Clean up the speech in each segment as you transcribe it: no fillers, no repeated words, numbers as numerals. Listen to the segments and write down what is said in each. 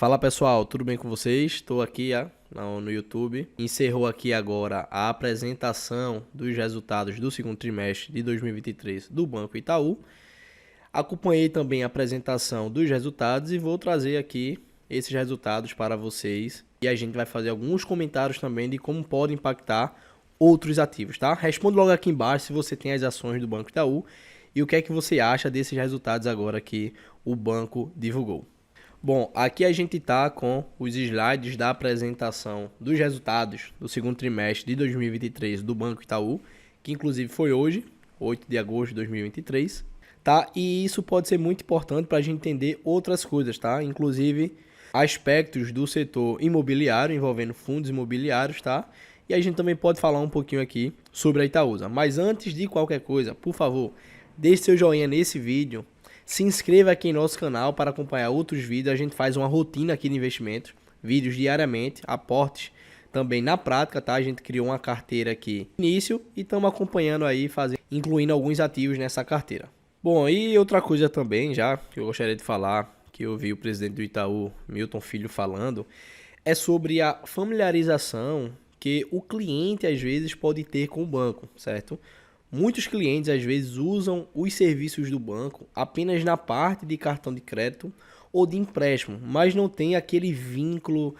Fala pessoal, tudo bem com vocês? Estou aqui no YouTube. Encerrou aqui agora a apresentação dos resultados do segundo trimestre de 2023 do Banco Itaú. Acompanhei também a apresentação dos resultados e vou trazer aqui esses resultados para vocês. E a gente vai fazer alguns comentários também de como pode impactar outros ativos, tá? Responde logo aqui embaixo se você tem as ações do Banco Itaú e o que é que você acha desses resultados agora que o banco divulgou. Bom, aqui a gente está com os slides da apresentação dos resultados do segundo trimestre de 2023 do Banco Itaú, que inclusive foi hoje, 8 de agosto de 2023, tá? E isso pode ser muito importante para a gente entender outras coisas, tá? Inclusive aspectos do setor imobiliário, envolvendo fundos imobiliários, tá? E a gente também pode falar um pouquinho aqui sobre a Itaúsa. Mas antes de qualquer coisa, por favor, deixe seu joinha nesse vídeo. Se inscreva aqui em nosso canal para acompanhar outros vídeos. A gente faz uma rotina aqui de investimentos, vídeos diariamente, aportes também na prática, tá? A gente criou uma carteira aqui no início e estamos acompanhando aí, incluindo alguns ativos nessa carteira. Bom, e outra coisa também, já que eu gostaria de falar, que eu vi o presidente do Itaú, Milton Filho, falando, é sobre a familiarização que o cliente às vezes pode ter com o banco, certo? Muitos clientes às vezes usam os serviços do banco apenas na parte de cartão de crédito ou de empréstimo, mas não tem aquele vínculo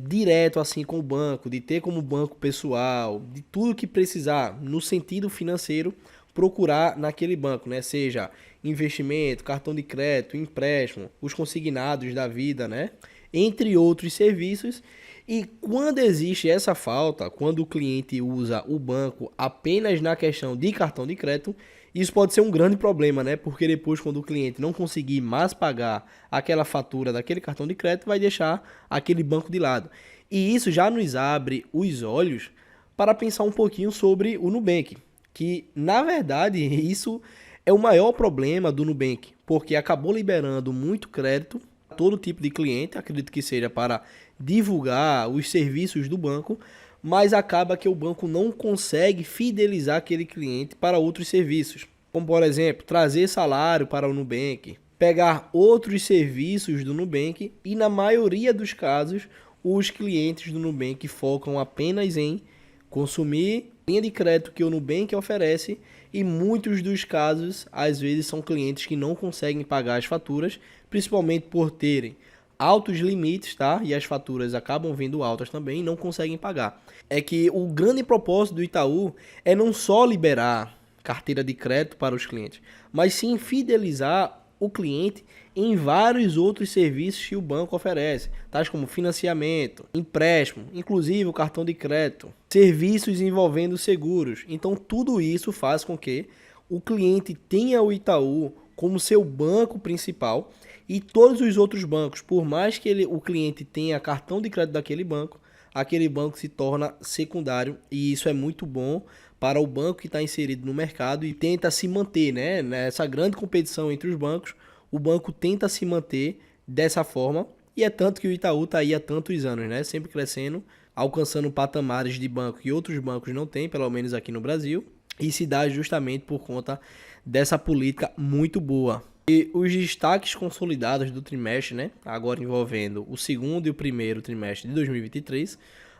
direto assim com o banco, de ter como banco pessoal, de tudo que precisar no sentido financeiro procurar naquele banco, né? Seja investimento, cartão de crédito, empréstimo, os consignados da vida, né? Entre outros serviços. E quando existe essa falta, quando o cliente usa o banco apenas na questão de cartão de crédito, isso pode ser um grande problema, né? Porque depois, quando o cliente não conseguir mais pagar aquela fatura daquele cartão de crédito, vai deixar aquele banco de lado. E isso já nos abre os olhos para pensar um pouquinho sobre o Nubank, que, na verdade, isso é o maior problema do Nubank, porque acabou liberando muito crédito a todo tipo de cliente, acredito que seja para divulgar os serviços do banco, mas acaba que o banco não consegue fidelizar aquele cliente para outros serviços, como por exemplo, trazer salário para o Nubank, pegar outros serviços do Nubank e na maioria dos casos os clientes do Nubank focam apenas em consumir a linha de crédito que o Nubank oferece e muitos dos casos às vezes são clientes que não conseguem pagar as faturas, principalmente por terem altos limites, tá? E as faturas acabam vindo altas também e não conseguem pagar. É que o grande propósito do Itaú é não só liberar carteira de crédito para os clientes, mas sim fidelizar o cliente em vários outros serviços que o banco oferece, tais como financiamento, empréstimo, inclusive o cartão de crédito, serviços envolvendo seguros. Então tudo isso faz com que o cliente tenha o Itaú como seu banco principal e todos os outros bancos, por mais que o cliente tenha cartão de crédito daquele banco, aquele banco se torna secundário e isso é muito bom para o banco que está inserido no mercado e tenta se manter, né? Nessa grande competição entre os bancos, o banco tenta se manter dessa forma e é tanto que o Itaú está aí há tantos anos, né? Sempre crescendo, alcançando patamares de banco que outros bancos não têm, pelo menos aqui no Brasil, e se dá justamente por conta dessa política muito boa. E os destaques consolidados do trimestre, né, agora envolvendo o segundo e o primeiro trimestre de 2023,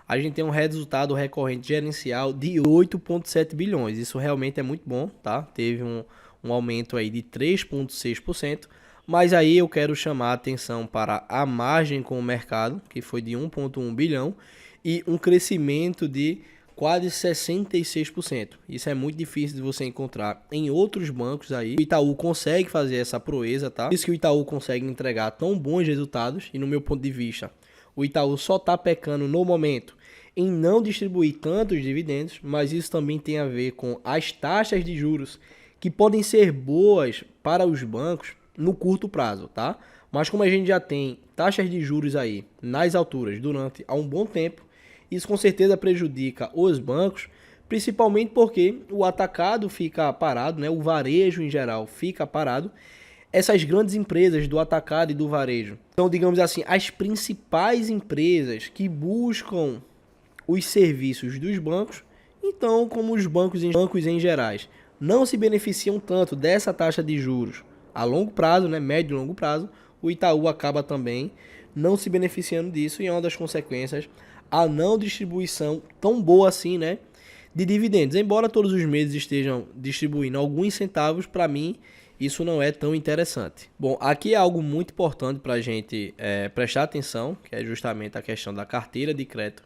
a gente tem um resultado recorrente gerencial de 8,7 bilhões. Isso realmente é muito bom, tá? Teve um aumento aí de 3,6%, mas aí eu quero chamar a atenção para a margem com o mercado, que foi de 1,1 bilhão, e um crescimento de quase 66%. Isso é muito difícil de você encontrar em outros bancos aí. O Itaú consegue fazer essa proeza, tá? Por isso que o Itaú consegue entregar tão bons resultados e no meu ponto de vista, o Itaú só tá pecando no momento em não distribuir tantos dividendos, mas isso também tem a ver com as taxas de juros que podem ser boas para os bancos no curto prazo, tá? Mas como a gente já tem taxas de juros aí nas alturas durante há um bom tempo, isso com certeza prejudica os bancos, principalmente porque o atacado fica parado, né? O varejo em geral fica parado. Essas grandes empresas do atacado e do varejo são, digamos assim, as principais empresas que buscam os serviços dos bancos. Então, como os bancos em gerais não se beneficiam tanto dessa taxa de juros a longo prazo, né? Médio e longo prazo, o Itaú acaba também não se beneficiando disso e é uma das consequências a não distribuição tão boa assim, né, de dividendos. Embora todos os meses estejam distribuindo alguns centavos, para mim isso não é tão interessante. Bom, aqui é algo muito importante para a gente prestar atenção, que é justamente a questão da carteira de crédito.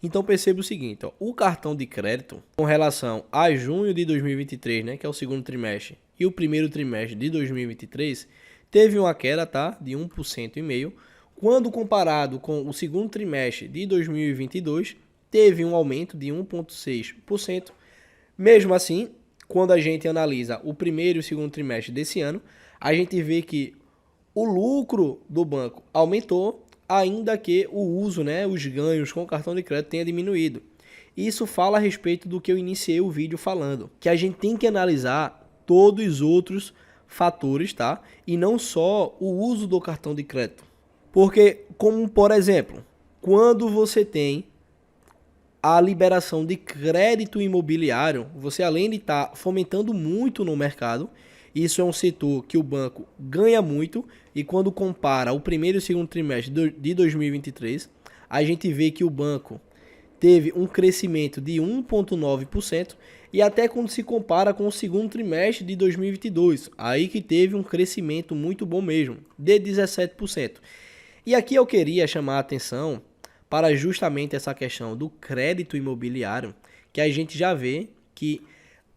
Então perceba o seguinte, ó, o cartão de crédito com relação a junho de 2023, né, que é o segundo trimestre, e o primeiro trimestre de 2023, teve uma queda, tá, de 1,5%, quando comparado com o segundo trimestre de 2022, teve um aumento de 1,6%. Mesmo assim, quando a gente analisa o primeiro e o segundo trimestre desse ano, a gente vê que o lucro do banco aumentou, ainda que o uso, né, os ganhos com o cartão de crédito tenha diminuído. Isso fala a respeito do que eu iniciei o vídeo falando, que a gente tem que analisar todos os outros fatores, tá? E não só o uso do cartão de crédito. Porque, como por exemplo, quando você tem a liberação de crédito imobiliário, você além de estar fomentando muito no mercado, isso é um setor que o banco ganha muito, e quando compara o primeiro e o segundo trimestre de 2023, a gente vê que o banco teve um crescimento de 1,9%, e até quando se compara com o segundo trimestre de 2022, aí que teve um crescimento muito bom mesmo, de 17%. E aqui eu queria chamar a atenção para justamente essa questão do crédito imobiliário, que a gente já vê que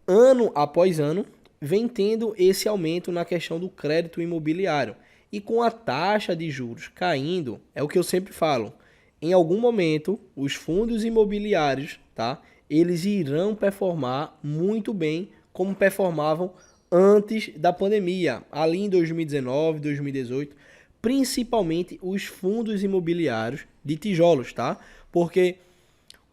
ano após ano vem tendo esse aumento na questão do crédito imobiliário. E com a taxa de juros caindo, é o que eu sempre falo, em algum momento os fundos imobiliários, tá, eles irão performar muito bem como performavam antes da pandemia, ali em 2019, 2018, principalmente os fundos imobiliários de tijolos, tá? Porque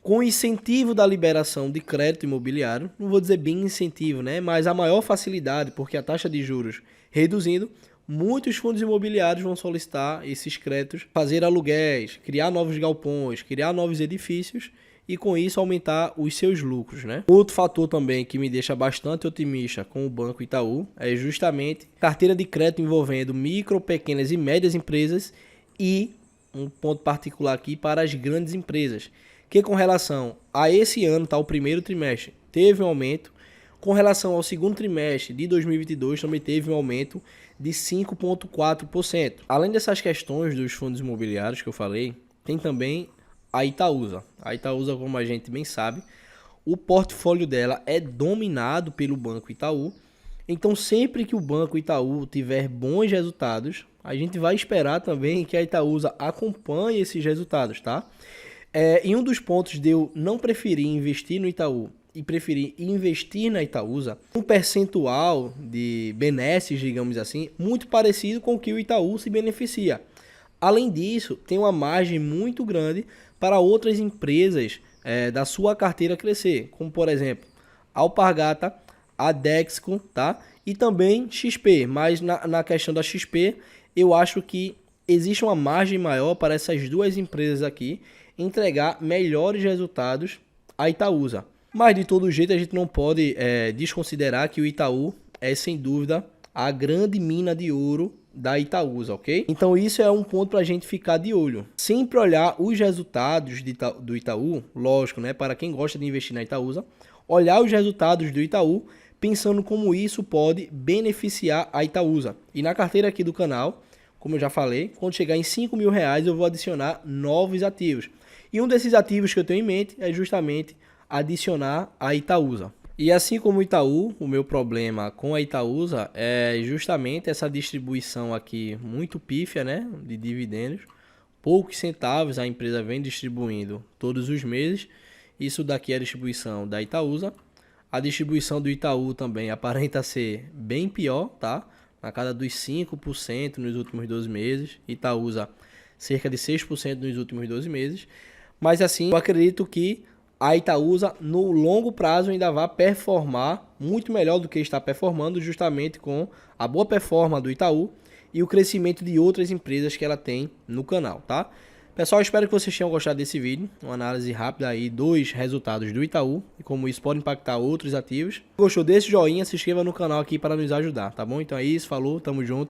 com o incentivo da liberação de crédito imobiliário, não vou dizer bem incentivo, né? Mas a maior facilidade, porque a taxa de juros reduzindo, muitos fundos imobiliários vão solicitar esses créditos, fazer aluguéis, criar novos galpões, criar novos edifícios e com isso aumentar os seus lucros, né? Outro fator também que me deixa bastante otimista com o Banco Itaú é justamente carteira de crédito envolvendo micro, pequenas e médias empresas e um ponto particular aqui para as grandes empresas, que com relação a esse ano, tá, o primeiro trimestre, teve um aumento, com relação ao segundo trimestre de 2022 também teve um aumento de 5,4%. Além dessas questões dos fundos imobiliários que eu falei, tem também a Itaúsa. A Itaúsa, como a gente bem sabe, o portfólio dela é dominado pelo Banco Itaú. Então, sempre que o Banco Itaú tiver bons resultados, a gente vai esperar também que a Itaúsa acompanhe esses resultados, tá? E um dos pontos de eu não preferir investir no Itaú e preferir investir na Itaúsa, um percentual de benesses, digamos assim, muito parecido com o que o Itaú se beneficia. Além disso, tem uma margem muito grande para outras empresas da sua carteira crescer, como por exemplo, a Alpargata, a Dexco, tá? E também XP, mas na questão da XP, eu acho que existe uma margem maior para essas duas empresas aqui entregar melhores resultados à Itaúsa. Mas de todo jeito a gente não pode desconsiderar que o Itaú é sem dúvida a grande mina de ouro da Itaúsa, ok? Então isso é um ponto para a gente ficar de olho. Sempre olhar os resultados do Itaú, lógico, né? Para quem gosta de investir na Itaúsa, olhar os resultados do Itaú, pensando como isso pode beneficiar a Itaúsa. E na carteira aqui do canal, como eu já falei, quando chegar em R$5.000 eu vou adicionar novos ativos. E um desses ativos que eu tenho em mente é justamente adicionar a Itaúsa. E assim como o Itaú, o meu problema com a Itaúsa é justamente essa distribuição aqui muito pífia, né, de dividendos. Poucos centavos a empresa vem distribuindo todos os meses. Isso daqui é a distribuição da Itaúsa. A distribuição do Itaú também aparenta ser bem pior, tá? Na casa dos 5% nos últimos 12 meses. Itaúsa cerca de 6% nos últimos 12 meses. Mas assim, eu acredito que a Itaúsa no longo prazo ainda vai performar muito melhor do que está performando, justamente com a boa performance do Itaú e o crescimento de outras empresas que ela tem no canal, tá? Pessoal, espero que vocês tenham gostado desse vídeo, uma análise rápida aí dos resultados do Itaú e como isso pode impactar outros ativos. Se gostou desse joinha, se inscreva no canal aqui para nos ajudar, tá bom? Então é isso, falou, tamo junto.